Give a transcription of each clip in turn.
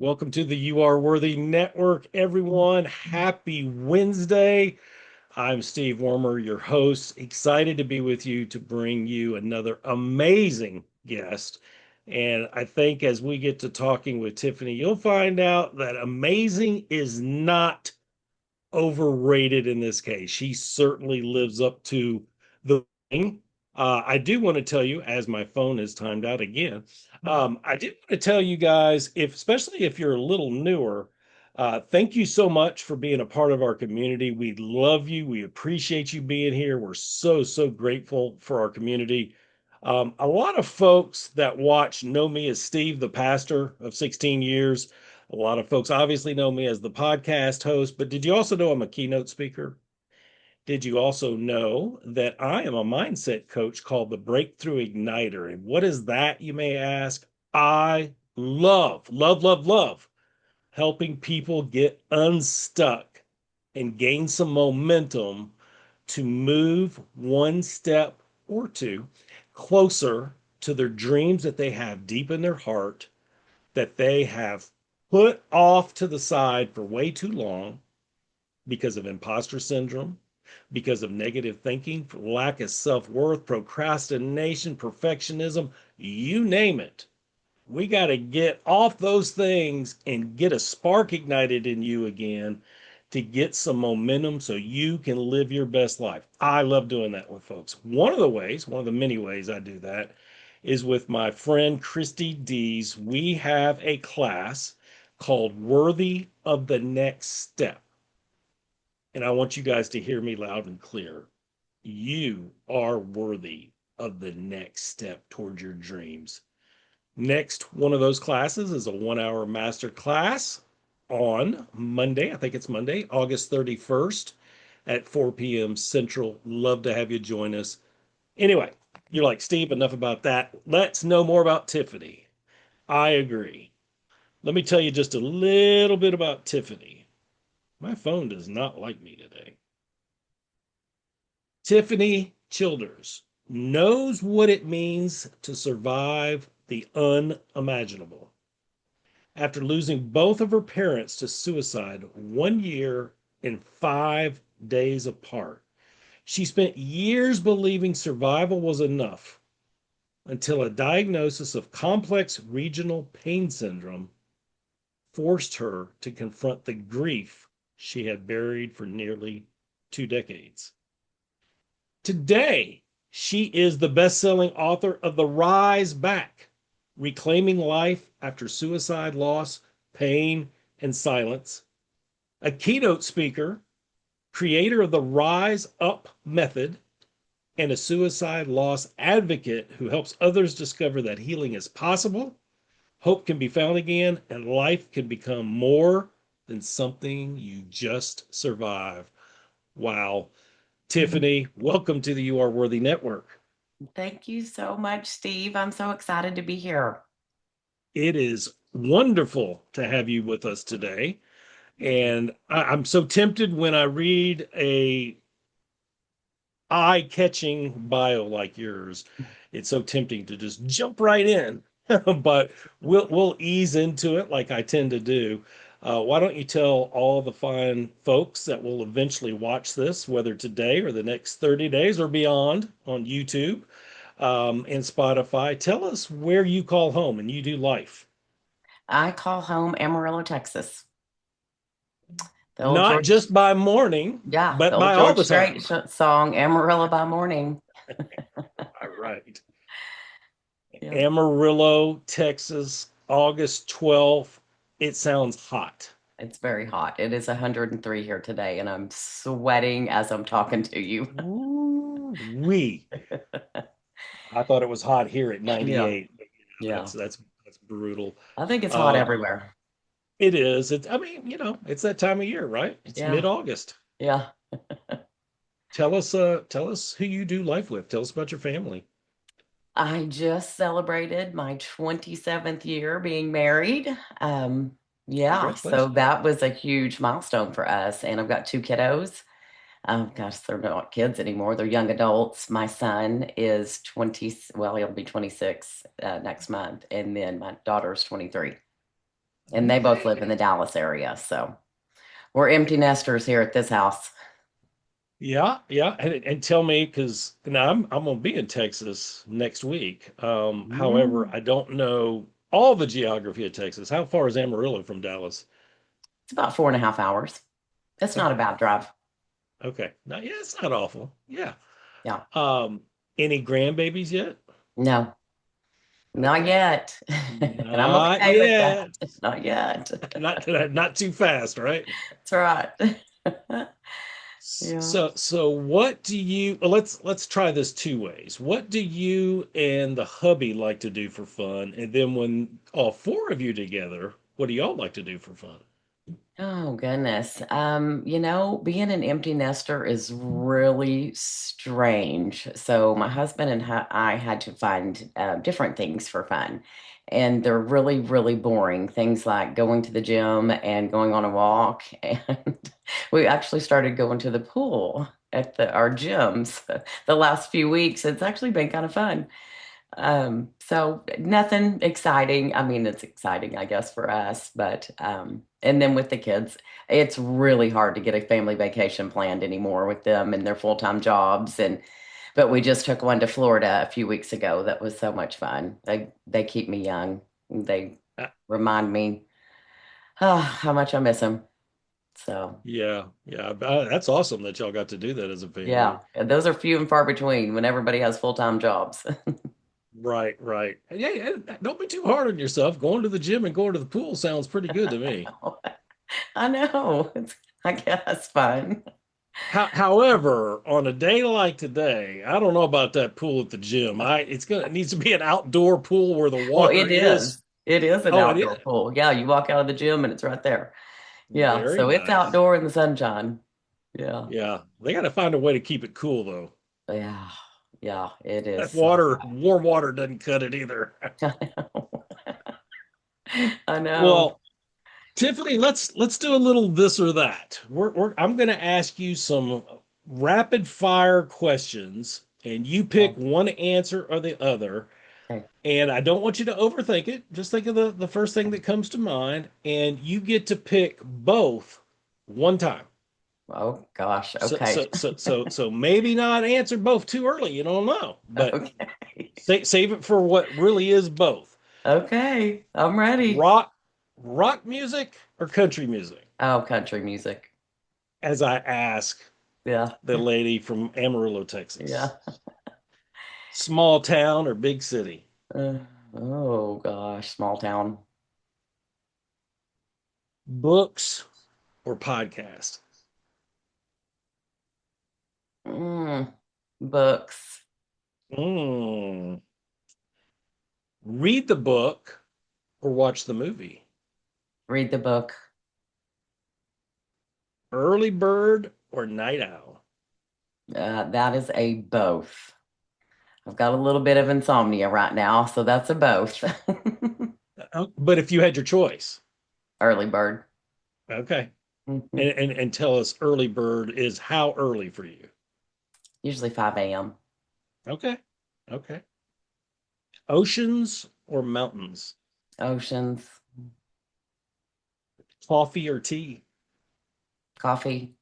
Welcome to the You Are Worthy Network, everyone. Happy Wednesday. I'm Steve Wormer, your host. Excited to be with you to bring you another amazing guest. And I think as we get to talking with Tiffaney, you'll find out that amazing is not overrated in this case. She certainly lives up to the thing. I do want to tell you, as my phone is timed out again, I do want to tell you guys, if especially if you're a little newer, thank you so much for being a part of our community. We love you. We appreciate you being here. We're so grateful for our community. A lot of folks that watch know me as Steve, the pastor of 16 years. A lot of folks obviously know me as the podcast host, but did you also know I'm a keynote speaker? Did you also know that I am a mindset coach called the Breakthrough Igniter? And what is that, you may ask? I love helping people get unstuck and gain some momentum to move one step or two closer to their dreams that they have deep in their heart that they have put off to the side for way too long because of imposter syndrome, because of negative thinking, lack of self worth, procrastination, perfectionism, you name it. We got to get off those things and get a spark ignited in you again to get some momentum so you can live your best life. I love doing that with folks. One of the many ways I do that is with my friend Christy Dees. We have a class called Worthy of the Next Step. And I want you guys to hear me loud and clear. You are worthy of the next step toward your dreams. Next one of those classes is a 1 hour master class on Monday. I think it's Monday, August 31st at 4 p.m. Central. Love to have you join us. Anyway, you're like, Steve, enough about that. Let's know more about Tiffaney. I agree. Let me tell you just a little bit about Tiffaney. My phone does not like me today. Tiffaney Childers knows what it means to survive the unimaginable. After losing both of her parents to suicide 1 year and 5 days apart, she spent years believing survival was enough until a diagnosis of complex regional pain syndrome forced her to confront the grief she had buried for nearly 2 decades. Today, she is the best selling author of The Rise Back, Reclaiming Life After Suicide, Loss, Pain, and Silence, a keynote speaker, creator of the Rise Up method, and a suicide loss advocate who helps others discover that healing is possible, hope can be found again, and life can become more than something you just survive. Wow. Tiffaney, welcome to the You Are Worthy Network. Thank you so much, Steve. I'm so excited to be here. It is wonderful to have you with us today. And I'm so tempted when I read a eye-catching bio like yours. It's so tempting to just jump right in. But we'll ease into it like I tend to do. Why don't you tell all the fine folks that will eventually watch this, whether today or the next 30 days or beyond on YouTube, and Spotify, tell us where you call home and you do life. I call home Amarillo, Texas. The old Not George, just by morning, yeah, the but old by all George the Strait time. song, Amarillo by Morning. All right. Yeah, Amarillo, Texas, August 12th. It sounds hot. it's very hot. It is 103 here today, and I'm sweating as I'm talking to you. Ooh, wee. I thought it was hot here at Yeah, 98. But yeah, yeah. that's brutal. I think it's hot Uh, everywhere. it is. I mean, it's that time of year, right? It's Yeah, mid-August. yeah. Tell us who you do life with. Tell us about your family. I just celebrated my 27th year being married. Yeah, so Congratulations. that was a huge milestone for us. And I've got two kiddos. Gosh, they're not kids anymore. They're young adults. My son is 20, well, he'll be 26 next month. And then my daughter's 23. And they both live in the Dallas area. So we're empty nesters here at this house. Yeah, yeah, and tell me because now I'm gonna be in Texas next week. However, Mm, I don't know all the geography of Texas. How far is Amarillo from Dallas? it's about 4.5 hours. It's not a Okay, bad drive. okay, yeah, it's not awful. Yeah. Yeah. Um, any grandbabies yet? No, not Okay, yet. And I'm not okay with that. yet. Not yet. Not too fast, right? That's right. Yeah. So what do you let's try this two ways. What do you and the hubby like to do for fun? And then when all four of you together, what do y'all like to do for fun? Oh goodness. Being an empty nester is really strange. So my husband and I had to find different things for fun. And they're really, really boring. Things like going to the gym and going on a walk. And we actually started going to the pool at our gyms the last few weeks. It's actually been kind of fun. So nothing exciting. I mean, it's exciting, I guess, for us, but and then with the kids, it's really hard to get a family vacation planned anymore with them and their full-time jobs. But we just took one to Florida a few weeks ago. That was so much fun. They keep me young. They Uh, remind me how much I miss them. So yeah, yeah, that's awesome that y'all got to do that as a yeah, family. and those are few and far between when everybody has full-time jobs. Right, right. Yeah, yeah, don't be too hard on yourself. Going to the gym and going to the pool sounds pretty good to me. I know. I guess fine. However, on a day like today, I don't know about that pool at the gym. It needs to be an outdoor pool where the Well, water it is. is. It is an Oh, it outdoor is. pool. Yeah, you walk out of the gym and it's right there. Yeah, Very so it's nice. outdoor in the sunshine. Yeah. Yeah, they got to find a way to keep it cool though. Yeah. Yeah, it is That so water, warm water doesn't cut it either. hot. I know. Well, Tiffany, let's do a little this or that. I'm going to ask you some rapid fire questions, and you pick Okay. one answer or the other. Okay. And I don't want you to overthink it. Just think of the first thing that comes to mind, and you get to pick both one time. Oh gosh. So Okay. so so so so maybe not answer both too early. You don't know, but Okay. save it for what really is both. Okay. I'm ready. Rock rock music or country music? Oh, country music. As I ask Yeah. the lady from Amarillo, Texas. Yeah. Small town or big city? Uh, oh gosh, small town. Books or podcast? Mm, books. Mm. Read the book or watch the movie? Read the book. Early bird or night owl? That is a both. I've got a little bit of insomnia right now, so that's a both. But if you had your choice, Early bird. okay. Mhm. And tell us early bird is how early for you? Usually 5 a.m. Okay. Okay. Oceans or mountains? Oceans, Coffee or tea? coffee,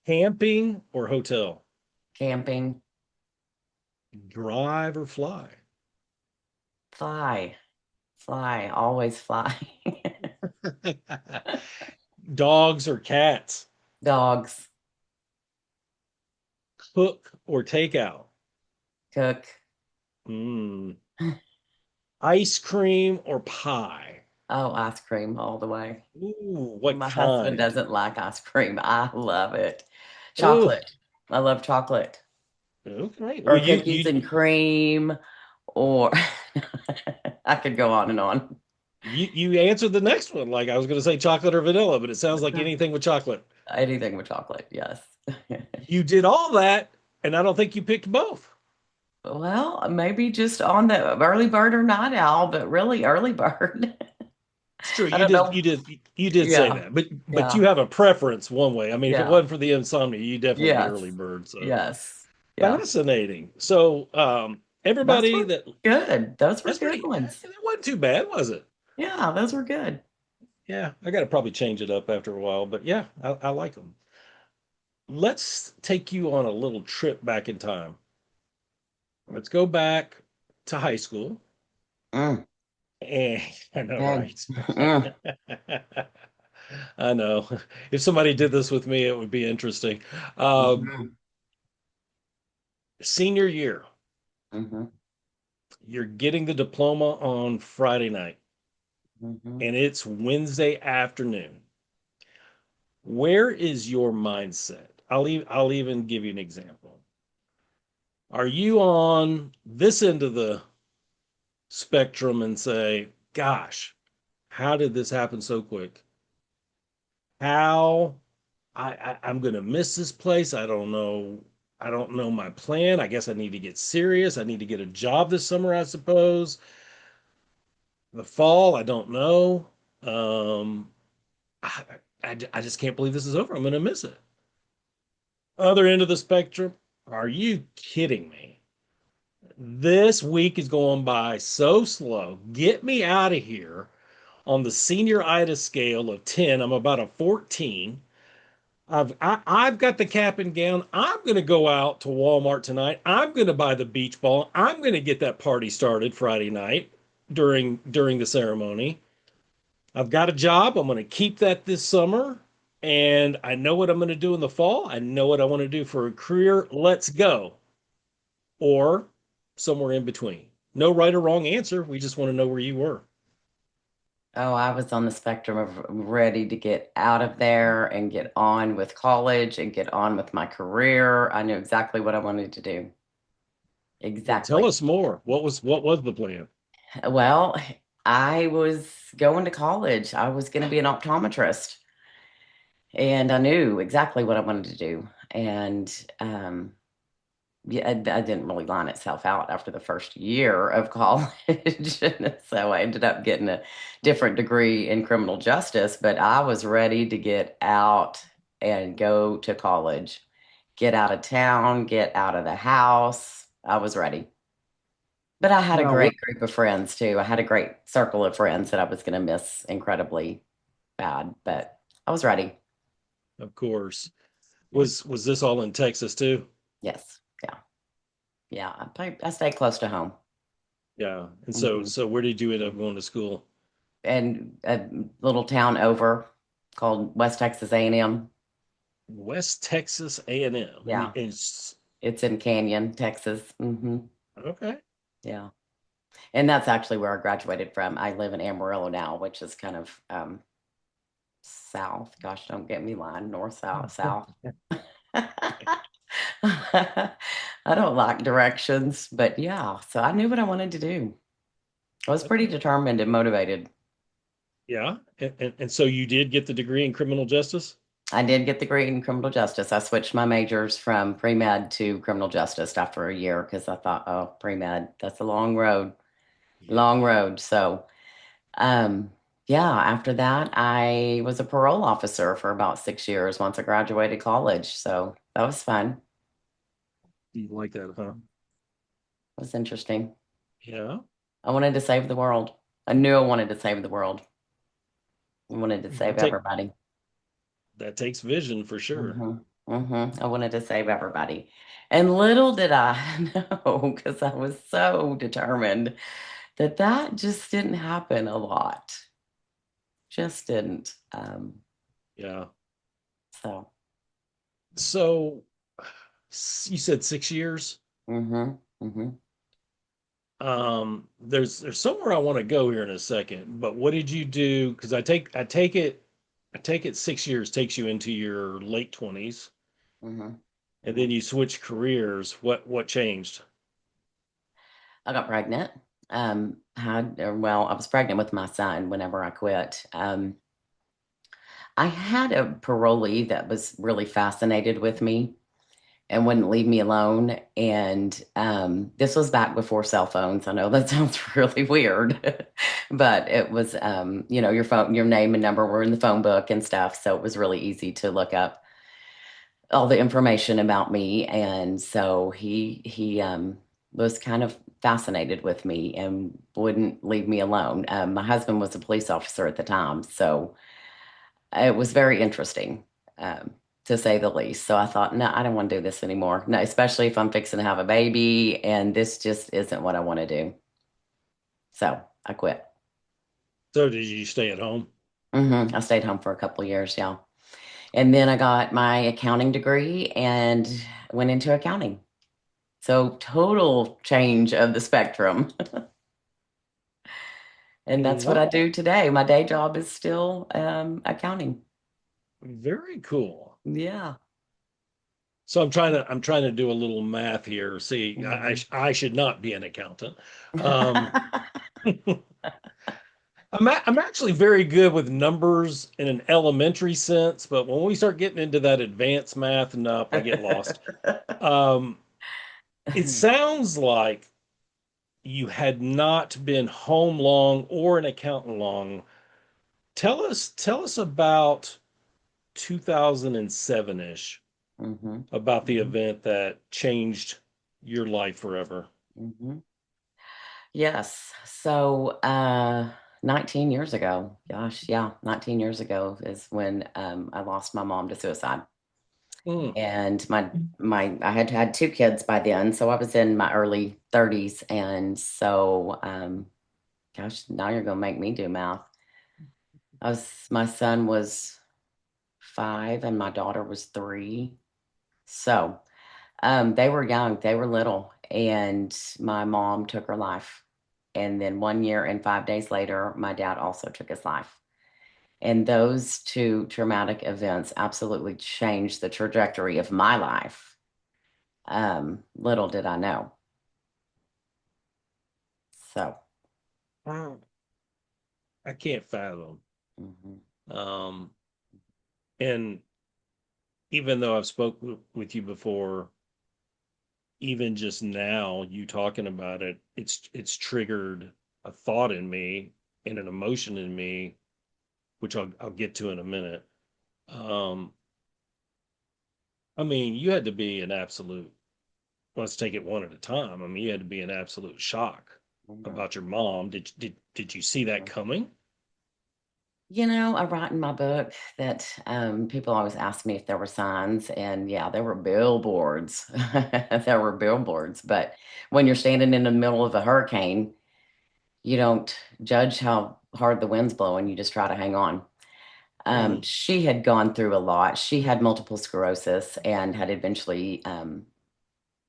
Camping or hotel? camping, Drive or fly? fly, fly, always fly. Dogs or cats? Dogs, Cook or takeout? cook. Mm. Ice cream or pie? Oh, ice cream all the way. Ooh, what My husband kind? doesn't like ice cream. I love it. Ooh, Chocolate. I love chocolate. okay. Well, Or cookies and cream, or I could go on and on. you answered the next one. Like I was going to say chocolate or vanilla, but it sounds like anything with chocolate. Anything with chocolate, yes. You did all that, and I don't think you picked both. Well, maybe just on the early bird or night owl, but really early bird. It's true. I don't know. You did say Yeah, that, but you yeah, have a preference one way. I mean, if it yeah, wasn't for the insomnia, you definitely be yes, early bird. So yes, yeah. fascinating. So Those everybody were that good. Those were that's good pretty. ones. It wasn't too bad, was it? Yeah, those were good. Yeah, I got to probably change it up after a while, but yeah, I like them. Let's take you on a little trip back in time. Let's go back to high school. Mm, And I know, good. right? Mm, I know. If somebody did this with me, it would be interesting. Um, mhm, Senior year, mhm, you're getting the diploma on Friday night, mhm. and it's Wednesday afternoon. Where is your mindset? I'll even give you an example. Are you on this end of the spectrum and say, "Gosh, how did this happen so quick? How I'm gonna miss this place. I don't know. I don't know my plan. I guess I need to get serious. I need to get a job this summer, I suppose. The fall, I don't know. Um, I, I just can't believe this is over. I'm gonna miss it. Other end of the spectrum, are you kidding me? This week is going by so slow. Get me out of here. On the senior IDA scale of 10, I'm about a 14. I've got the cap and gown. I'm going to go out to Walmart tonight. I'm going to buy the beach ball. I'm going to get that party started Friday night during the ceremony. I've got a job. I'm going to keep that this summer, and I know what I'm going to do in the fall. I know what I want to do for a career. Let's go. Or somewhere in between. No right or wrong answer. We just want to know where you were. Oh, I was on the spectrum of ready to get out of there and get on with college and get on with my career. I knew exactly what I wanted to do. Well, tell Exactly. us more. What was the plan? Well, I was going to college. I was going to be an optometrist, and I knew exactly what I wanted to do. And yeah, I didn't really line itself out after the first year of college. So I ended up getting a different degree in criminal justice, but I was ready to get out and go to college, get out of town, get out of the house. I was ready. But I had a Now, what? great group of friends too. I had a great circle of friends that I was going to miss incredibly bad, but I was ready. Of course. Yeah. Was this all in Texas too? Yes. Yeah. Yeah. I stayed close to home. Yeah. And so Mhm. so where did you end up going to school? And a little town over called West Texas A&M. West Texas A&M. And Yeah, it's it's in Canyon, Texas. okay. Yeah, and that's actually where I graduated from. I live in Amarillo now, which is kind of south. Gosh, don't get me lying, north, south, south. I don't like directions, but yeah, so I knew what I wanted to do. I was pretty Okay. determined and motivated. Yeah. And so you did get the degree in criminal justice? I did get the degree in criminal justice. I switched my majors from pre-med to criminal justice after a year because I thought, oh, pre-med, that's a long road, long Yeah. road. So, um, yeah, after that, I was a parole officer for about 6 years once I graduated college. So that was fun. You like that, huh? It was interesting. Yeah. I wanted to save the world. I knew I wanted to save the world. I wanted to That save take everybody. that takes vision for sure. I wanted to save everybody. And little did I know, because I was so determined that that just didn't happen a lot. Just didn't. Yeah. So, So you said 6 years. hmm hmm There's somewhere I want to go here in a second, but what did you do? Because I take it 6 years takes you into your late 20s, hmm and then you switch careers. What changed? I got pregnant. Well, I was pregnant with my son whenever I quit. I had a parolee that was really fascinated with me and wouldn't leave me alone. And this was back before cell phones. I know that sounds really weird, but it was, your phone, your name and number were in the phone book and stuff. So it was really easy to look up all the information about me. And so he was kind of fascinated with me and wouldn't leave me alone. My husband was a police officer at the time, so it was very interesting, um, to say the least. So I thought, no, I don't want to do this anymore. No, especially if I'm fixing to have a baby, and this just isn't what I want to do. So I quit. So did you stay at home? I stayed home for a couple of years, yeah. And then I got my accounting degree and went into accounting. So total change of the spectrum. And that's what I do Wow. today. My day job is still accounting. Very cool. Yeah. So I'm trying to do a little math here. See, Mhm. I should not be an accountant. Um, I'm actually very good with numbers in an elementary sense, but when we start getting into that advanced math, nope, I get lost. Um, it sounds like you had not been home long or an accountant long. Tell us about 2007-ish, hmm about the hmm event that changed your life forever. hmm Yes. So, 19 years ago, gosh, yeah, 19 years ago is when I lost my mom to suicide. Mm. And I had had two kids by then, so I was in my early 30s. And so, gosh, now you're gonna make me do math. My son was 5 and my daughter was 3. So, they were young, they were little, and my mom took her life. And then 1 year and 5 days later, my dad also took his life. And those two traumatic events absolutely changed the trajectory of my life. Little did I know. So, Wow. I can't fathom. mhm, Um, and even though I've spoke with you before, even just now, you talking about it, it's triggered a thought in me and an emotion in me, which I'll get to in a minute. Um, I mean, you had to be an absolute, let's take it one at a time. I mean, you had to be in absolute shock mhm, about your mom. Did you see that mhm. coming? I write in my book that people always ask me if there were signs, and yeah, there were billboards. There were billboards, but when you're standing in the middle of a hurricane, you don't judge how hard the wind's blowing, you just try to hang on. Mm. She had gone through a lot. She had multiple sclerosis and had eventually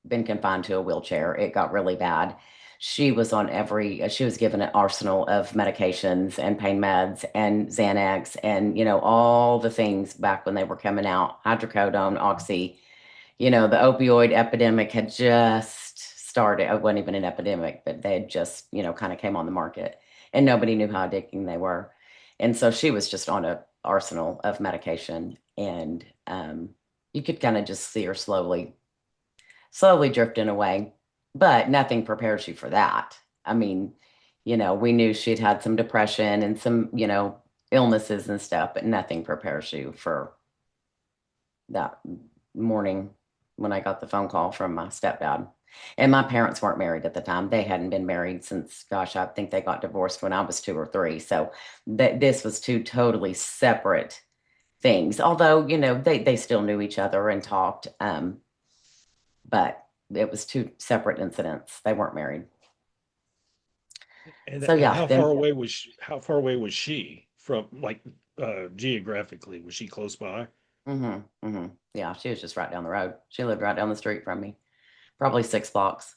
been confined to a wheelchair. It got really bad. She was given an arsenal of medications and pain meds and Xanax and, all the things back when they were coming out, hydrocodone, oxy. The opioid epidemic had just started. It wasn't even an epidemic, but they had just, kind of came on the market and nobody knew how addicting they were. And so she was just on a arsenal of medication and you could kind of just see her slowly drifting away, but nothing prepares you for that. I mean, we knew she'd had some depression and some, illnesses and stuff, but nothing prepares you for that morning when I got the phone call from my stepdad. And my parents weren't married at the time. They hadn't been married since, gosh, I think they got divorced when I was 2 or 3. So this was two totally separate things. Although, they still knew each other and talked. But it was two separate incidents. They weren't married. And So and yeah, then how far away was she from, like, geographically? Was she close by? yeah, she was just right down the road. She lived right down the street from me, probably 6 blocks.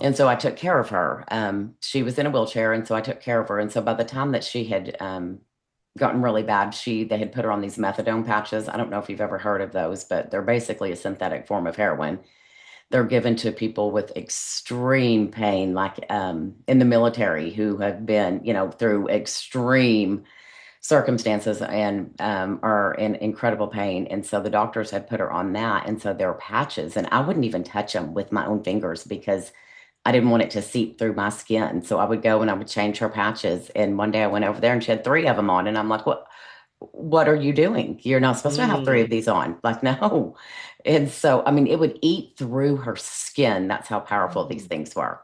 And so I took care of her. She was in a wheelchair, and so I took care of her. And so by the time that she had gotten really bad, they had put her on these methadone patches. I don't know if you've ever heard of those, but they're basically a synthetic form of heroin. They're given to people with extreme pain, like in the military, who have been, through extreme circumstances and are in incredible pain. And so the doctors had put her on that. And so there were patches, and I wouldn't even touch them with my own fingers because I didn't want it to seep through my skin. So I would go and I would change her patches. And one day I went over there and she had 3 of them on. And I'm like, what? what are you doing? You're not supposed to have three of Mm. these on. Like, no. And so, I mean, it would eat through her skin. That's how powerful these Mm. things were.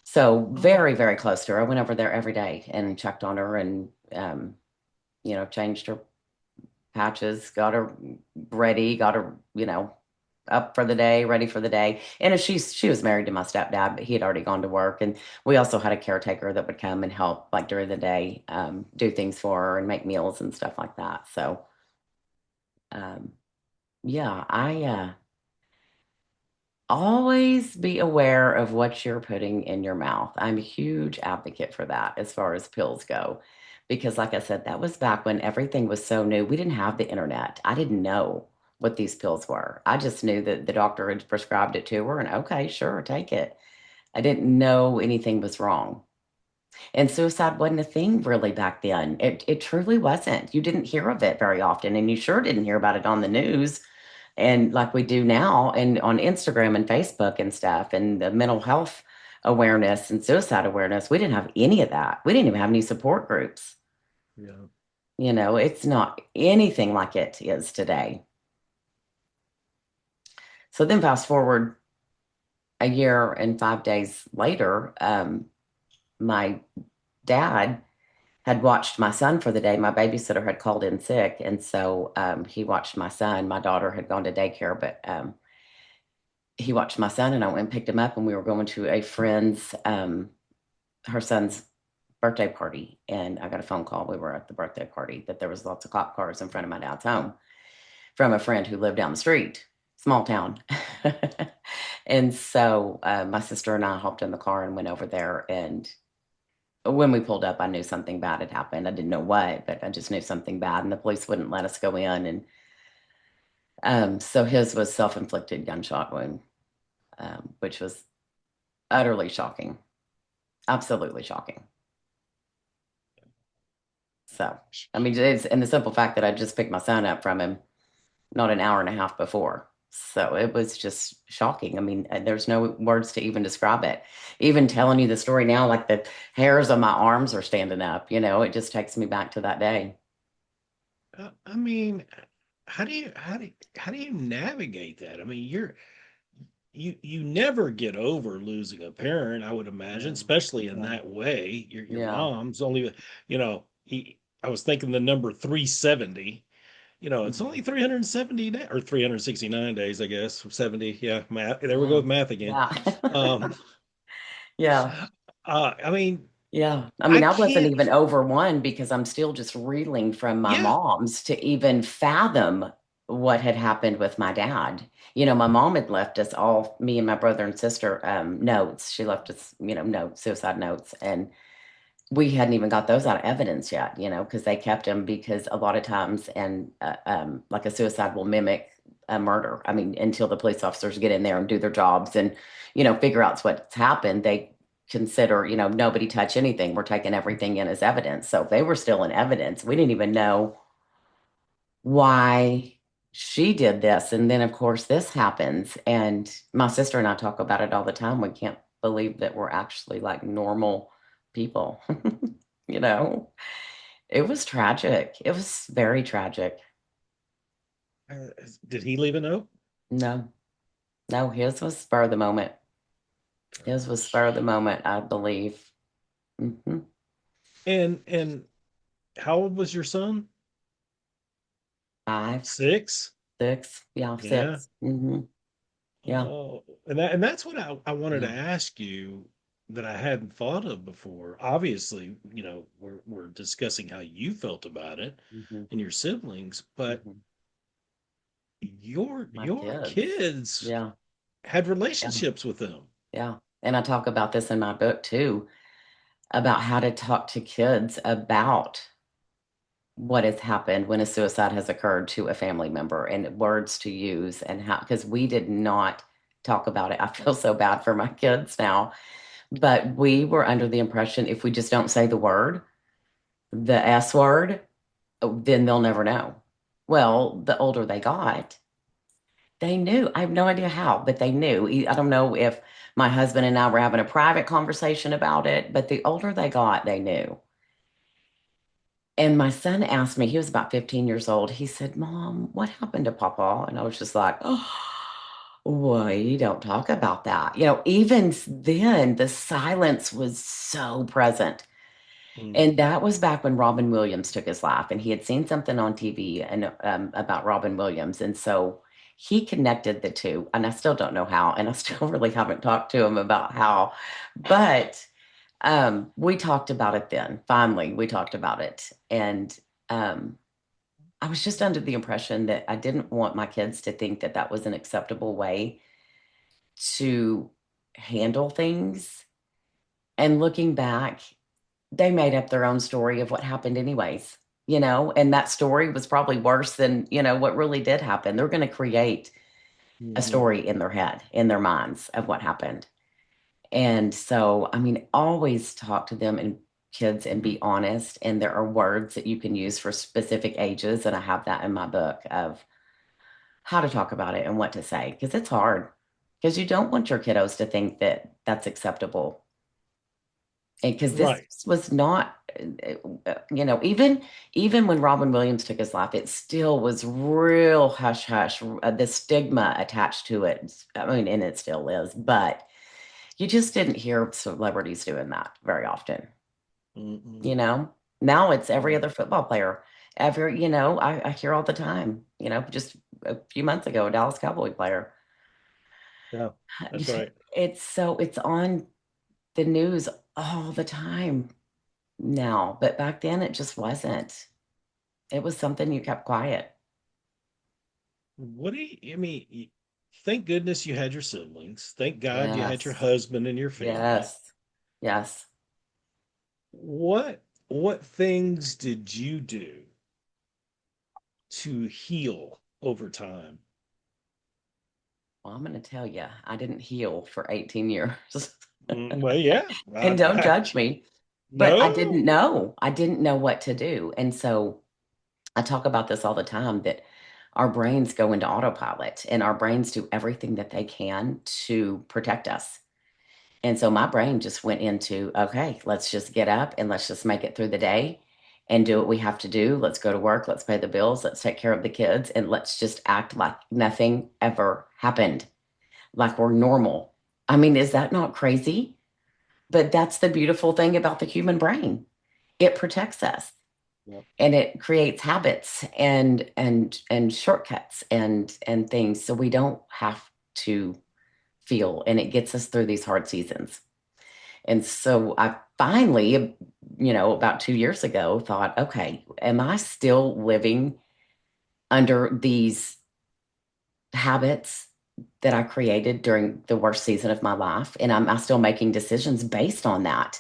So Oh, very, very close to her. I went over there every day and checked on her and, changed her patches, got her ready, got her, up for the day, ready for the day. And if she was married to my stepdad, but he had already gone to work. And we also had a caretaker that would come and help like during the day, do things for her and make meals and stuff like that. So um, yeah, I always be aware of what you're putting in your mouth. I'm a huge advocate for that as far as pills go. Because, like I said, that was back when everything was so new. We didn't have the internet. I didn't know what these pills were. I just knew that the doctor had prescribed it to her, and okay, sure, take it. I didn't know anything was wrong. And suicide wasn't a thing really back then. It truly wasn't. You didn't hear of it very often, and you sure didn't hear about it on the news and like we do now and on Instagram and Facebook and stuff and the mental health awareness and suicide awareness. We didn't have any of that. We didn't even have any support groups. yeah. It's not anything like it is today. So then fast forward a year and 5 days later, my dad had watched my son for the day. My babysitter had called in sick. And so he watched my son. My daughter had gone to daycare, but he watched my son and I went and picked him up and we were going to a friend's her son's birthday party and I got a phone call. We were at the birthday party that there was lots of cop cars in front of my dad's home from a friend who lived down the street, small town. And so my sister and I hopped in the car and went over there. And when we pulled up, I knew something bad had happened. I didn't know what, but I just knew something bad. And the police wouldn't let us go in. And so his was self-inflicted gunshot wound, which was utterly shocking, absolutely shocking. So, I mean, it's and the simple fact that I just picked my son up from him not an hour and a half before. So it was just shocking. I mean, there's no words to even describe it. Even telling you the story now, like the hairs on my arms are standing up, it just takes me back to that day. I mean, how do you navigate that? I mean, you never get over losing a parent, I would imagine, Yeah. especially in Yeah. that way. Your Yeah. mom's only, I was thinking the number 370. It's only Mhm. 370 or 369 days, I guess. 70, yeah, math. There we go Yeah. with math again. Yeah. Um, Yeah. I mean, Yeah. I I mean, I wasn't can't. even over one because I'm still just reeling from my Yeah, mom's to even fathom what had happened with my dad. My mom had left us all, me and my brother and sister, notes. She left us, notes, suicide notes. And we hadn't even got those out of evidence yet, because they kept them because a lot of times, and like a suicide will mimic a murder. I mean, until the police officers get in there and do their jobs and, figure out what's happened, they consider, nobody touch anything. We're taking everything in as evidence. So they were still in evidence. We didn't even know why she did this. And then, of course, this happens. And my sister and I talk about it all the time. We can't believe that we're actually like normal people, you know? It was tragic. It was very tragic. did he leave a note? No, no, his was spur of the moment. His was Gosh. spur of the moment, I believe. And how old was your son? Five, 6? six, yeah, Yeah. 6. Yeah. Oh, and that's what I wanted to Yeah. ask you that I hadn't thought of before. Obviously, we're discussing how you felt about it hmm and your siblings, but hmm your My your kids. kids Yeah. had Yeah. relationships with them. Yeah. And I talk about this in my book too, about how to talk to kids about what has happened when a suicide has occurred to a family member and words to use and how, because we did not talk about it. I feel so bad for my kids now, but we were under the impression if we just don't say the word, the S word, then they'll never know. Well, the older they got, they knew. I have no idea how, but they knew. I don't know if my husband and I were having a private conversation about it, but the older they got, they knew. And my son asked me, he was about 15 years old. He said, Mom, what happened to Papa? And I was just like, oh, we don't talk about that. Even then, the silence was so present. And Mm, that was back when Robin Williams took his life, and he had seen something on TV and about Robin Williams. And so he connected the two. And I still don't know how. And I still really haven't talked to him about how. But we talked about it then. Finally, we talked about it. And um, I was just under the impression that I didn't want my kids to think that that was an acceptable way to handle things. And looking back, they made up their own story of what happened, anyways, and that story was probably worse than, what really did happen. They're going to create a mhm. story in their head, in their minds of what happened. And so, I mean, always talk to them and kids and be honest. And there are words that you can use for specific ages. And I have that in my book of how to talk about it and what to say, because it's hard, because you don't want your kiddos to think that that's acceptable. And because this Right. was not, even when Robin Williams took his life, it still was real hush hush, the stigma attached to it. I mean, and it still is, but you just didn't hear celebrities doing that very often. Mm-mm. You know, now it's every Yeah. other football player. I hear all the time, just a few months ago, a Dallas Cowboy player. Yeah. That's right. It's on the news all the time now, but back then it just wasn't. It was something you kept quiet. What do you, I mean, thank goodness you had your siblings. Thank God you had your Yes. husband and your family. Yes. Yes. What things did you do to heal over time? Well, I'm going to tell you, I didn't heal for 18 years. Well, yeah. And don't judge me, but I didn't No. know. I didn't know what to do. And so I talk about this all the time, that our brains go into autopilot and our brains do everything that they can to protect us. And so my brain just went into, okay, let's just get up and let's just make it through the day and do what we have to do. Let's go to work. Let's pay the bills. Let's take care of the kids. And let's just act like nothing ever happened, like we're normal. I mean, is that not crazy? But that's the beautiful thing about the human brain. It protects us, Yep. and it creates habits and shortcuts and things, so we don't have to feel, and it gets us through these hard seasons. And so I finally, about 2 years ago, thought, okay, am I still living under these habits that I created during the worst season of my life? And am I still making decisions based on that?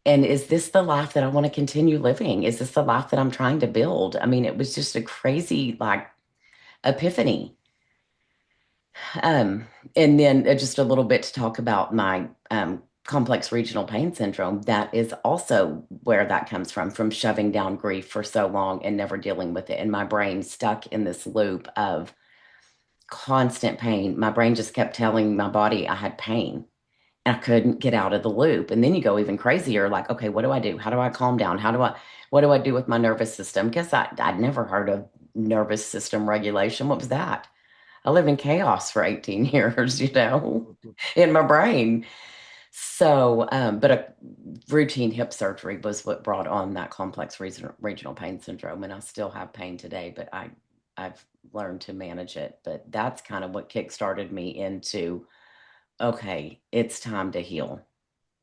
And is this the life that I want to continue living? Is this the life that I'm trying to build? I mean, it was just a crazy, like, epiphany. Um, and then just a little bit to talk about my complex regional pain syndrome. That is also where that comes from shoving down grief for so long and never dealing with it. And my brain stuck in this loop of constant pain. My brain just kept telling my body I had pain. And I couldn't get out of the loop. And then you go even crazier, like, okay, what do I do? How do I calm down? What do I do with my nervous system? Because I'd never heard of nervous system regulation. What was that? I live in chaos for 18 years, in my brain. So, but a routine hip surgery was what brought on that complex regional pain syndrome. And I still have pain today, but I've learned to manage it. But that's kind of what kickstarted me into, okay, it's time to heal.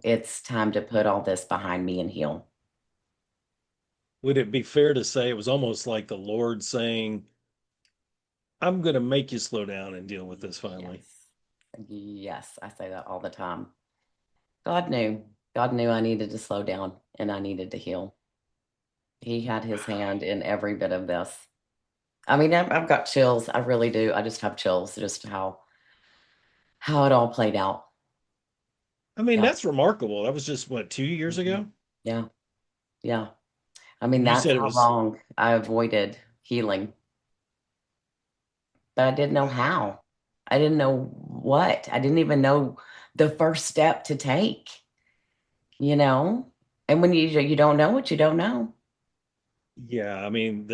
It's time to put all this behind me and heal. Would it be fair to say it was almost like the Lord saying, I'm going to make you slow down and deal with this finally? Yes. Yes, I say that all the time. God knew. God knew I needed to slow down and I needed to heal. He had his hand in every bit of this. I mean, I've got chills. I really do. I just have chills, just how it all played out. I mean, Yeah. that's remarkable. That was just what, 2 years Mhm. ago? Yeah. Yeah. I mean, You that's said it how was, long I avoided healing, but I didn't know how. I didn't know what. I didn't even know the first step to take, you know? And when you don't know what you don't know. Yeah, I mean,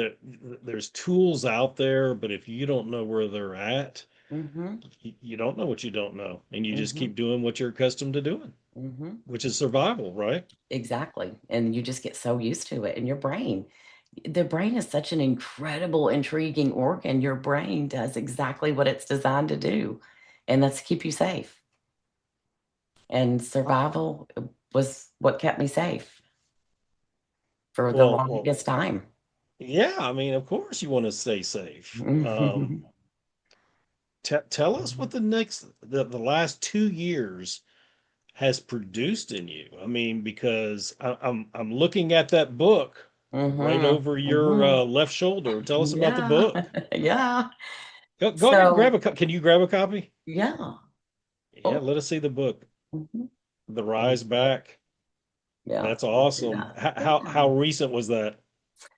there's tools out there, but if you don't know where they're at, Mm-hmm. you don't know what you don't know, and you just Mm-hmm. keep doing what you're accustomed to doing, Mm-hmm. which is survival, right? Exactly. And you just get so used to it. And the brain is such an incredible, intriguing organ. Your brain does exactly what it's designed to do, and that's keep you safe. And survival was what kept me safe for the Well, longest time. yeah. I mean, of course, you want to stay safe. Mhm. Tell us what the last 2 years has produced in you. I mean, because I'm looking at that book right Hmm. over your Hmm. left shoulder. Tell us about the Yeah. book. Yeah. Go ahead and grab So, a. Can you grab a copy? yeah. Yeah, Oh. let us see the book. Mhm. The And Rise Back. yeah, That's let's do awesome. that. How Yeah. recent was that?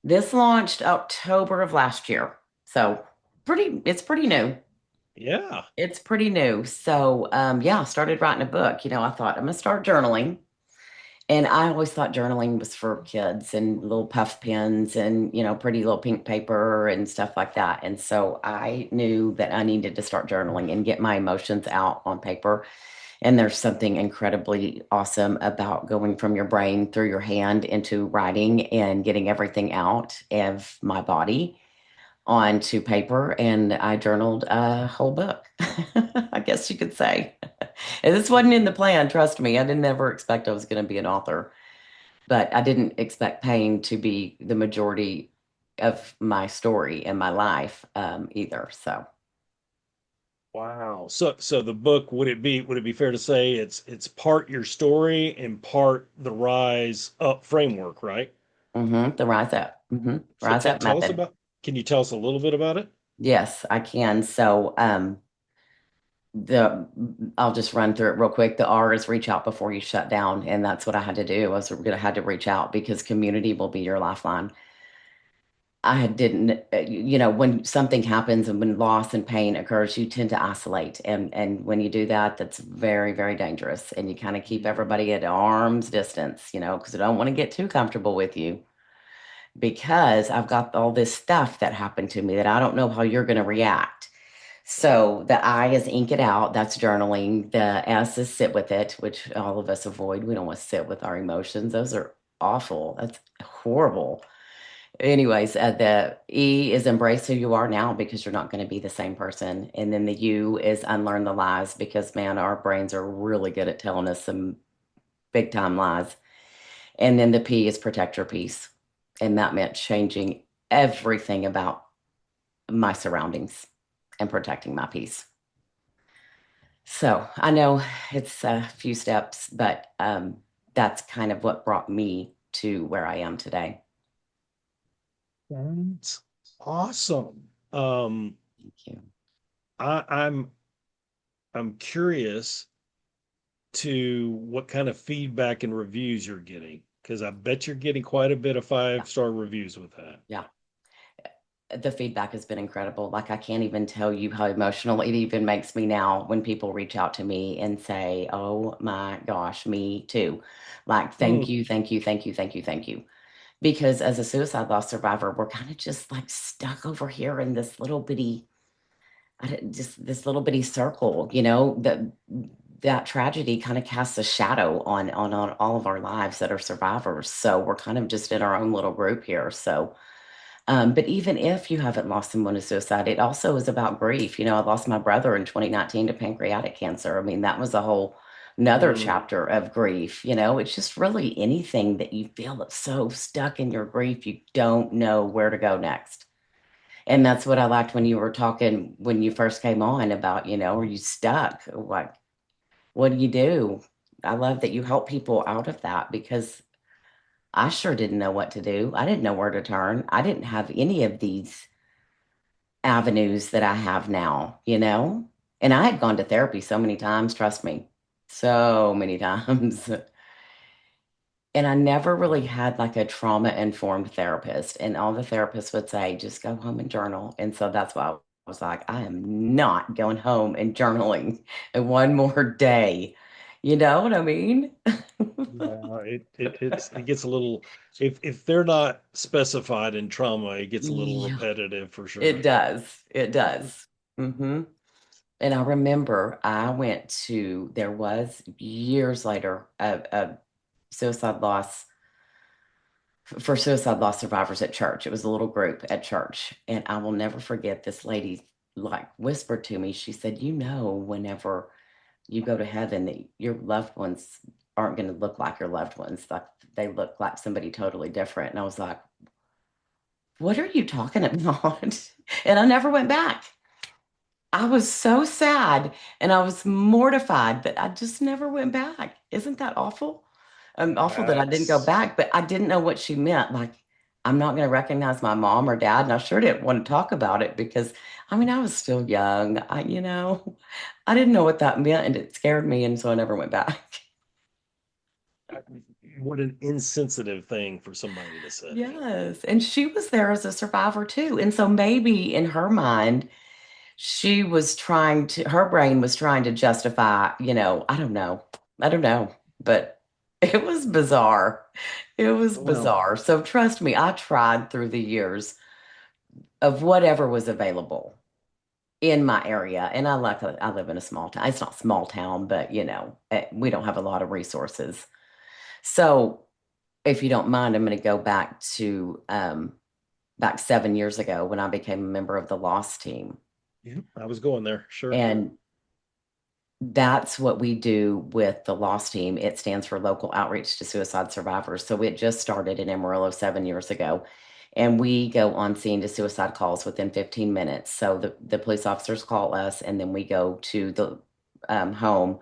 This launched October of last year. So it's pretty new. Yeah. It's pretty new. So yeah, I started writing a book. I thought I'm gonna start journaling. And I always thought journaling was for kids and little puff pens and, pretty little pink paper and stuff like that. And so I knew that I needed to start journaling and get my emotions out on paper. And there's something incredibly awesome about going from your brain through your hand into writing and getting everything out of my body onto paper. And I journaled a whole book, I guess you could say. And this wasn't in the plan, trust me. I didn't ever expect I was going to be an author, but I didn't expect pain to be the majority of my story and my life either. So, Wow. So the book, would it be fair to say it's part your story and part the Rise Up framework, right? the So rise up tell us method. about, can you tell us a little bit about it? Yes, I can. So, the I'll just run through it real quick. The R is reach out before you shut down, and that's what I had to do. I was gonna had to reach out because community will be your lifeline. I didn't, when something happens and when loss and pain occurs, you tend to isolate, and when you do that, that's very, very dangerous. And you kind of keep Mhm. everybody at arm's distance, because I don't want to get too comfortable with you because I've got all this stuff that happened to me that I don't know how you're going to react. So the I is ink it out. That's journaling. The S is sit with it, which all of us avoid. We don't want to sit with our emotions. Those are awful. That's horrible. Anyways, the E is embrace who you are now because you're not going to be the same person. And then the U is unlearn the lies because, man, our brains are really good at telling us some big time lies. And then the P is protect your peace. And that meant changing everything about my surroundings and protecting my peace. So I know it's a few steps, but that's kind of what brought me to where I am today. That's awesome. Thank you. I, I'm I'm curious to what kind of feedback and reviews you're getting, because I bet you're getting quite a bit of Yeah. five-star reviews with that. Yeah. The feedback has been incredible. Like I can't even tell you how emotional it even makes me now when people reach out to me and say, "Oh my gosh, me too." Like, thank Hmm. you, thank you, thank you, thank you, thank you. Because as a suicide loss survivor, we're kind of just like stuck over here in this little bitty, just this little bitty circle, that tragedy kind of casts a shadow on all of our lives that are survivors. So we're kind of just in our own little group here. So but even if you haven't lost someone to suicide, it also is about grief. I lost my brother in 2019 to pancreatic cancer. I mean, that was a whole another Mm. chapter of grief. It's just really anything that you feel that's so stuck in your grief, you don't know where to go next. And that's what I liked when you were talking when you first came on about, are you stuck? What do you do? I love that you help people out of that because I sure didn't know what to do. I didn't know where to turn. I didn't have any of these avenues that I have now, And I had gone to therapy so many times, trust me, so many times. And I never really had like a trauma informed therapist. And all the therapists would say, just go home and journal. And so that's why I was like, I am not going home and journaling one more day. You know what I mean? Yeah, it gets a little, if they're not specified in trauma, it gets a little Yeah, repetitive for sure. it does. It does. Hmm. And I remember I went to, there was years later a suicide loss for suicide loss survivors at church. It was a little group at church. And I will never forget this lady like whispered to me, she said, you know, whenever you go to heaven, that your loved ones aren't going to look like your loved ones. Like they look like somebody totally different. And I was like, what are you talking about? And I never went back. I was so sad and I was mortified that I just never went back. Isn't that awful? Awful that I didn't go That's back, but I didn't know what she meant. Like, I'm not going to recognize my mom or dad. And I sure didn't want to talk about it because, I mean, I was still young. I didn't know what that meant and it scared me. And so I never went back. what an insensitive thing for somebody to say. Yes. And she was there as a survivor too. And so maybe in her mind, her brain was trying to justify, I don't know. I don't know. But it was bizarre. It was Well, bizarre. So trust me, I tried through the years of whatever was available in my area. And I live in a small town. It's not small town, but we don't have a lot of resources. So if you don't mind, I'm going to go back 7 years ago when I became a member of the loss team. yeah, I was going there, sure. And that's what we do with the loss team. It stands for Local Outreach to Suicide Survivors. So it just started in Amarillo 7 years ago. And we go on scene to suicide calls within 15 minutes. So the police officers call us, and then we go to the home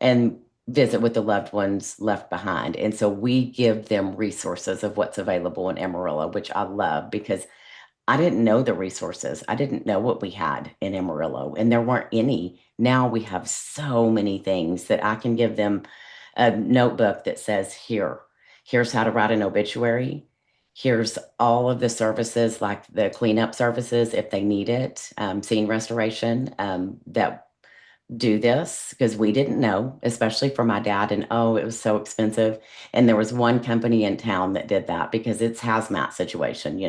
and visit with the loved ones left behind. And so we give them resources of what's available in Amarillo, which I love because I didn't know the resources. I didn't know what we had in Amarillo, and there weren't any. Now we have so many things that I can give them a notebook that says, here's how to write an obituary. Here's all of the services, like the cleanup services, if they need it, scene restoration, that do this because we didn't know, especially for my dad. And oh, it was so expensive. And there was one company in town that did that because it's hazmat situation.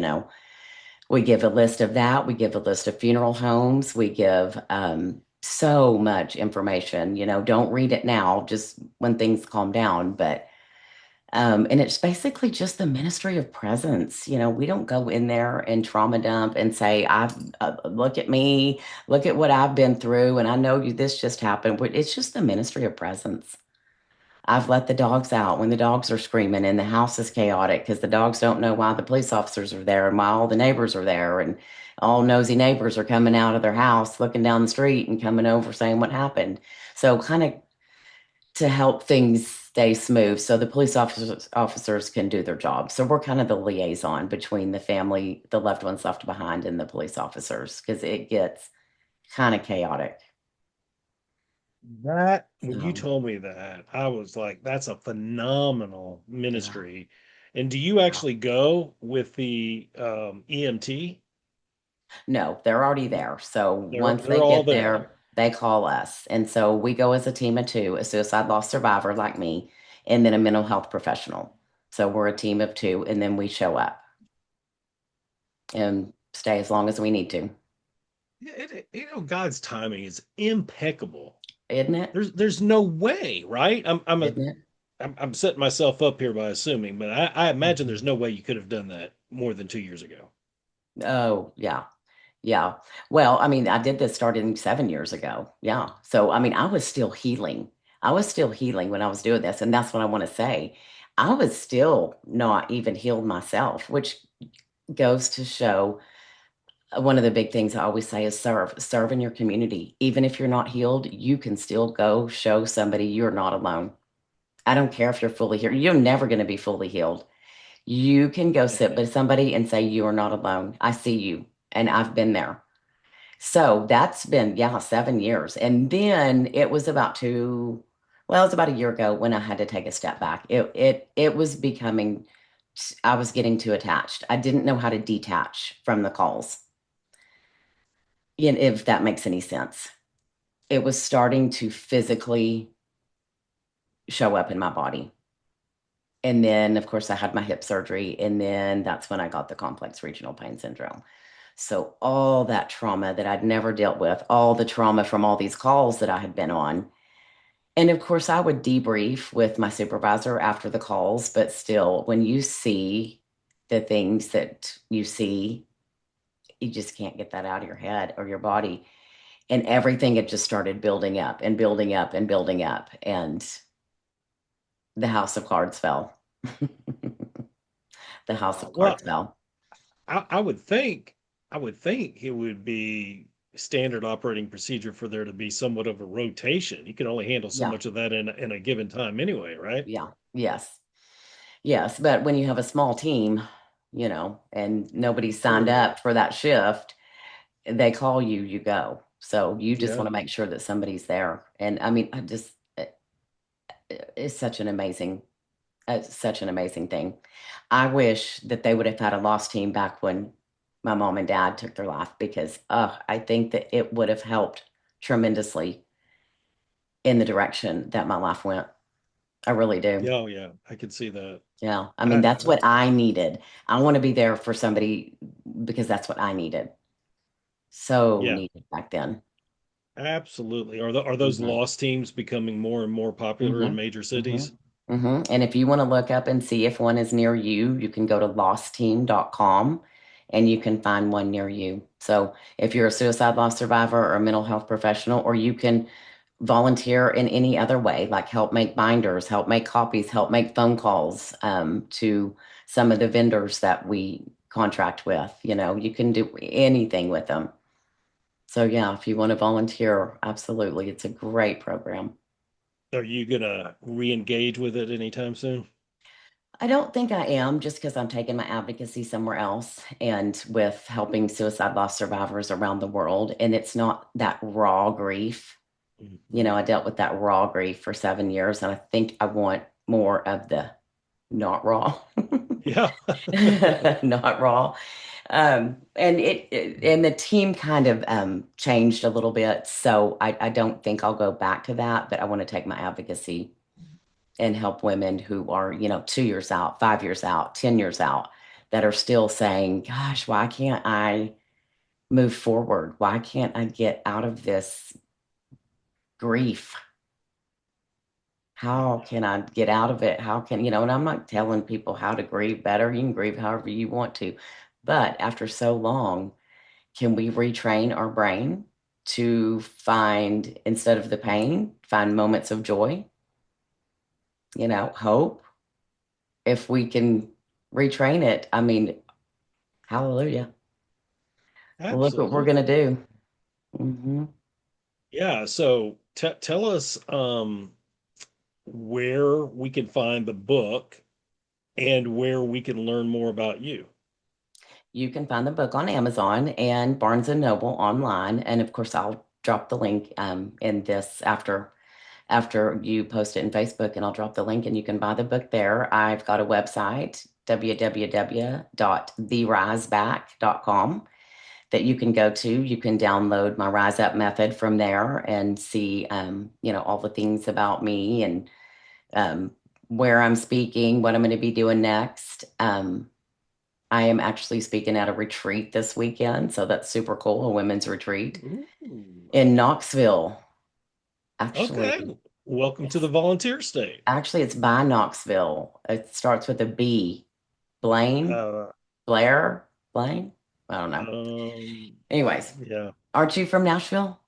We give a list of that. We give a list of funeral homes. We give so much information. Don't read it now, just when things calm down. And it's basically just the ministry of presence. We don't go in there and trauma dump and say, look at me, look at what I've been through. And I know this just happened. But it's just the ministry of presence. I've let the dogs out when the dogs are screaming and the house is chaotic because the dogs don't know why the police officers are there and why all the neighbors are there. And all nosy neighbors are coming out of their house, looking down the street and coming over saying what happened. So, kind of to help things stay smooth so the police officers can do their job. So, we're kind of the liaison between the family, the loved ones left behind, and the police officers because it gets kind of chaotic. That when you So, told me that, I was like, that's a phenomenal yeah. ministry. And do you Yeah. actually go with the EMT? No, they're already there. So once They're they all get there. there, they call us. And so we go as a team of two, a suicide loss survivor like me, and then a mental health professional. So we're a team of two, and then we show up and stay as long as we need to, Yeah, God's timing is impeccable. isn't it? There's no way, right? Isn't it? I'm setting myself up here by assuming, but I imagine there's Mhm. no way you could have done that more than 2 years ago. Oh, yeah. Yeah. Well, I mean, I did this starting 7 years ago. Yeah. So, I mean, I was still healing. I was still healing when I was doing this. And that's what I want to say. I was still not even healed myself, which goes to show one of the big things I always say is serve in your community. Even if you're not healed, you can still go show somebody you're not alone. I don't care if you're fully healed. You're never going to be fully healed. You can go sit Yeah. with somebody and say, you are not alone. I see you. And I've been there. So that's been, yeah, 7 years. And then it was well, it was about a year ago when I had to take a step back. It was I was getting too attached. I didn't know how to detach from the calls, if that makes any sense. It was starting to physically show up in my body. And then, of course, I had my hip surgery, and then that's when I got the complex regional pain syndrome. So, all that trauma that I'd never dealt with, all the trauma from all these calls that I had been on. And of course, I would debrief with my supervisor after the calls, but still, when you see the things that you see, you just can't get that out of your head or your body. And everything had just started building up and building up and building up. And the house of cards fell. The house of Well, cards fell. I would think, I would think it would be standard operating procedure for there to be somewhat of a rotation. You can only handle so Yeah. much of that in a given time anyway, right? Yeah. Yes. Yes. But when you have a small team, and nobody signed Sure. up for that shift, they call you, you go. So you just Yeah. want to make sure that somebody's there. And I mean, it's such an amazing thing. I wish that they would have had a lost team back when my mom and dad took their life because I think that it would have helped tremendously in the direction that my life went. I really do. Yeah, oh, yeah, I could see that. Yeah. I mean, that's I what I needed. I want to be there for somebody because that's what I needed. So yeah, needed back then. absolutely. Are those Hmm. lost teams becoming more and more popular Hmm. in major Hmm. cities? And if you want to look up and see if one is near you, you can go to lostteam.com and you can find one near you. So if you're a suicide loss survivor or a mental health professional, or you can volunteer in any other way, like help make binders, help make copies, help make phone calls to some of the vendors that we contract with, you can do anything with them. So yeah, if you want to volunteer, absolutely. It's a great program. Are you gonna re-engage with it anytime soon? I don't think I am just because I'm taking my advocacy somewhere else and with helping suicide loss survivors around the world. And it's not that raw grief. Mhm. I dealt with that raw grief for 7 years, and I think I want more of the not raw, Yeah. not raw. And the team kind of changed a little bit. So I don't think I'll go back to that, but I want to take my advocacy and help women who are, 2 years out, 5 years out, 10 years out that are still saying, gosh, why can't I move forward? Why can't I get out of this grief? How Yeah, can I get out of it? And I'm not telling people how to grieve better. You can grieve however you want to. But after so long, can we retrain our brain to find, instead of the pain, find moments of joy, hope? If we can retrain it, I mean, hallelujah. Look what we're going absolutely. to do. Hmm. Yeah, so tell us where we can find the book and where we can learn more about you. You can find the book on Amazon and Barnes and Noble online. And of course, I'll drop the link in this after you post it in Facebook, and I'll drop the link and you can buy the book there. I've got a website, www.theriseback.com, that you can go to. You can download my Rise Up method from there and see, all the things about me and um, where I'm speaking, what I'm going to be doing next. I am actually speaking at a retreat this weekend, so that's super cool, a women's retreat Ooh. in Knoxville. Okay. Actually, Welcome to the it's volunteer state. it's by Knoxville. It starts with a B. Blaine, Uh, Blair, Blaine. I don't know. um, Anyways, yeah. aren't you from Nashville?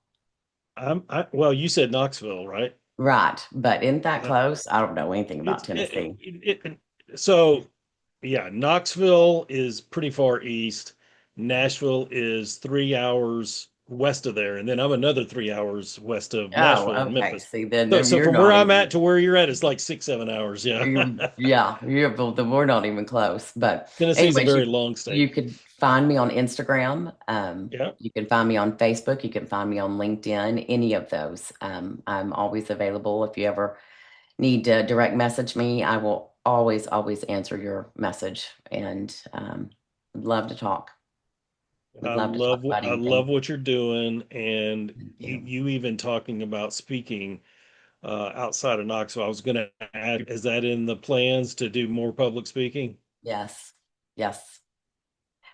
Well, you said Knoxville, right? Right, but isn't that Yeah. close? I don't know anything about It's Tennessee. so yeah, Knoxville is pretty far east. Nashville is 3 hours west of there, and then I'm another 3 hours west of Oh, Nashville and okay. Memphis. See, then So you're from where not I'm at even. to where you're at is like 6, 7 hours. Yeah. Well, then we're not even close. But Tennessee's a anyways, very you long you state. could find me on Instagram. Yeah. You can find me on Facebook. You can find me on LinkedIn. Any of those. I'm always available. If you ever need to direct message me, I will always, always answer your message. And would love to talk. Would love to talk about I love anything. what you're doing, and Thank you. you even talking about speaking. outside of Knoxville. I was going to add, is that in the plans to do more public speaking? Yes. Yes.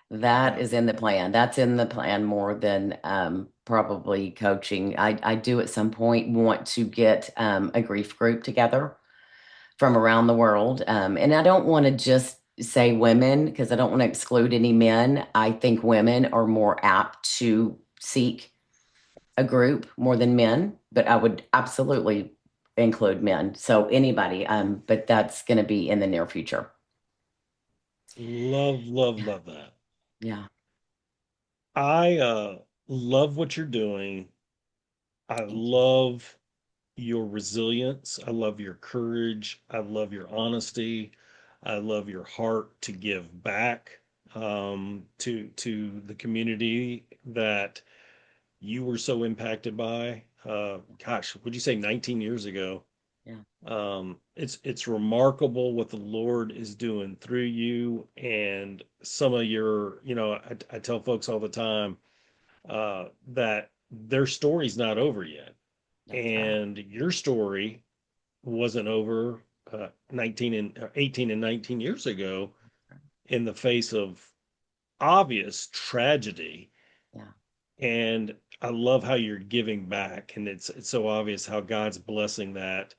That Yeah. is in the plan. That's in the plan more than probably coaching. I do at some point want to get a grief group together from around the world. And I don't want to just say women because I don't want to exclude any men. I think women are more apt to seek a group more than men, but I would absolutely include men. So anybody, but that's going to be in the near future. Love, love, Yeah. love that. Yeah. I love what you're doing. I Thank you. love your resilience. I love your courage. I love your honesty. I love your heart to give back to the community that you were so impacted by. Gosh, would you say 19 years ago? Yeah. It's remarkable what the Lord is doing through you and some of your, I tell folks all the time that their story's not over yet, That's right. and your story wasn't over 19 and 18 and 19 years ago in the face of obvious tragedy. Yeah. And I love how you're giving back, and it's so obvious how God's blessing that.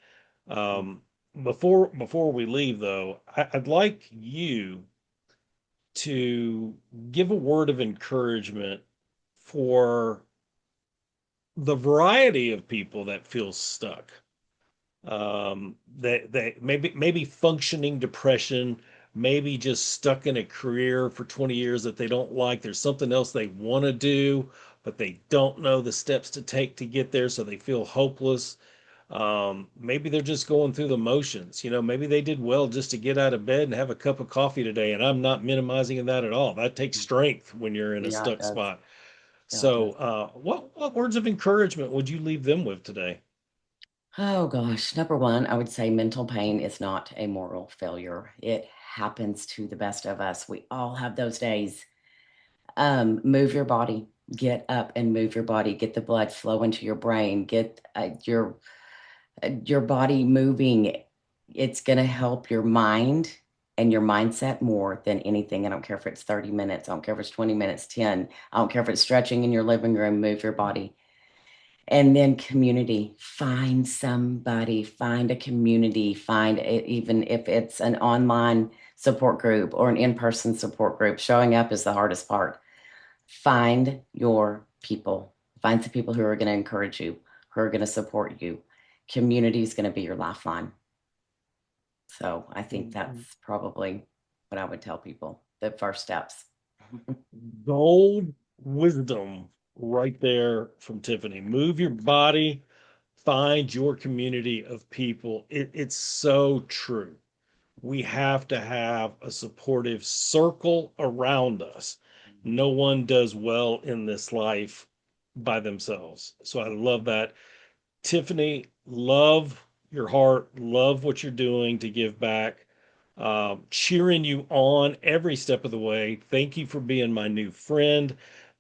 Mm. Um, before we leave, though, I'd like you to give a word of encouragement for the variety of people that feel stuck. They maybe functioning depression, maybe just stuck in a career for 20 years that they don't like. There's something else they want to do, but they don't know the steps to take to get there, so they feel hopeless. Maybe they're just going through the motions. Maybe they did well just to get out of bed and have a cup of coffee today. And I'm not minimizing that at all. That takes Mm. strength when you're in a Yeah, it stuck does. spot. Yeah, it So, does. what words of encouragement would you leave them with today? Oh gosh. Number one, I would say mental pain is not a moral failure. It happens to the best of us. We all have those days. Move your body. Get up and move your body. Get the blood flow into your brain. Get your body moving. It's going to help your mind and your mindset more than anything. I don't care if it's 30 minutes. I don't care if it's 20 minutes, 10. I don't care if it's stretching in your living room. Move your body. And then community, find somebody, find a community, find it, even if it's an online support group or an in-person support group. Showing up is the hardest part. Find your people, find some people who are going to encourage you, who are going to support you. Community is going to be your lifeline. So I think that's probably what I would tell people, the first steps. Gold wisdom right there from Tiffany. Move your body, find your community of people. It's so true. We have to have a supportive circle around us. No one does well in this life by themselves. So I love that. Tiffany, love your heart, love what you're doing to give back, cheering you on every step of the way. Thank you for being my new friend.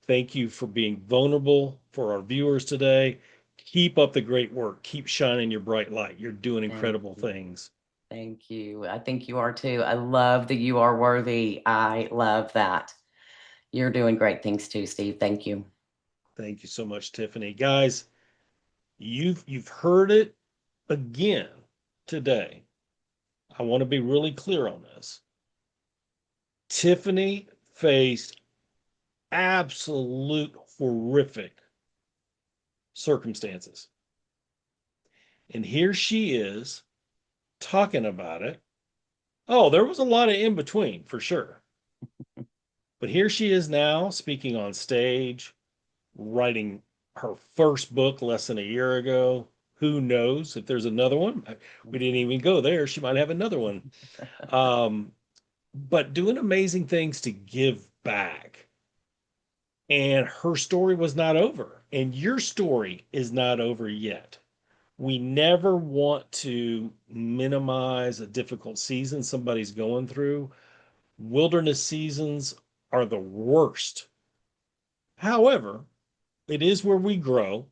Thank you for being vulnerable for our viewers today. Keep up the great work. Keep shining your bright light. You're doing Thank incredible you. things. Thank you. I think you are too. I love that you are worthy. I love that. You're doing great things too, Steve. Thank you. Thank you so much, Tiffany. Guys, you've heard it again today. I want to be really clear on this. Tiffany faced absolute horrific circumstances. And here she is talking about it. Oh, there was a lot of in between for sure. But here she is now speaking on stage, writing her first book less than a year ago. Who knows if there's another one? We didn't even go there. She might have another one. Um, but doing amazing things to give back. And her story was not over. And your story is not over yet. We never want to minimize a difficult season somebody's going through. Wilderness seasons are the worst. However, it is where we grow,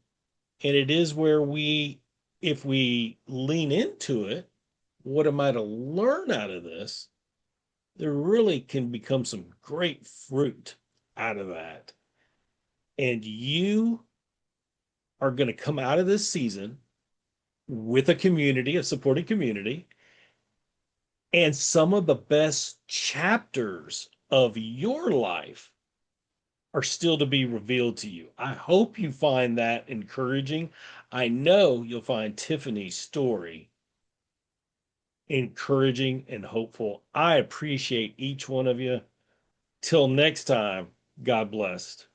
and it is where we if we lean into it, what am I to learn out of this? There really can become some great fruit out of that. And you are going to come out of this season with a community, a supporting community, and some of the best chapters of your life are still to be revealed to you. I hope you find that encouraging. I know you'll find Tiffany's story encouraging and hopeful. I appreciate each one of you. Till next time, God bless.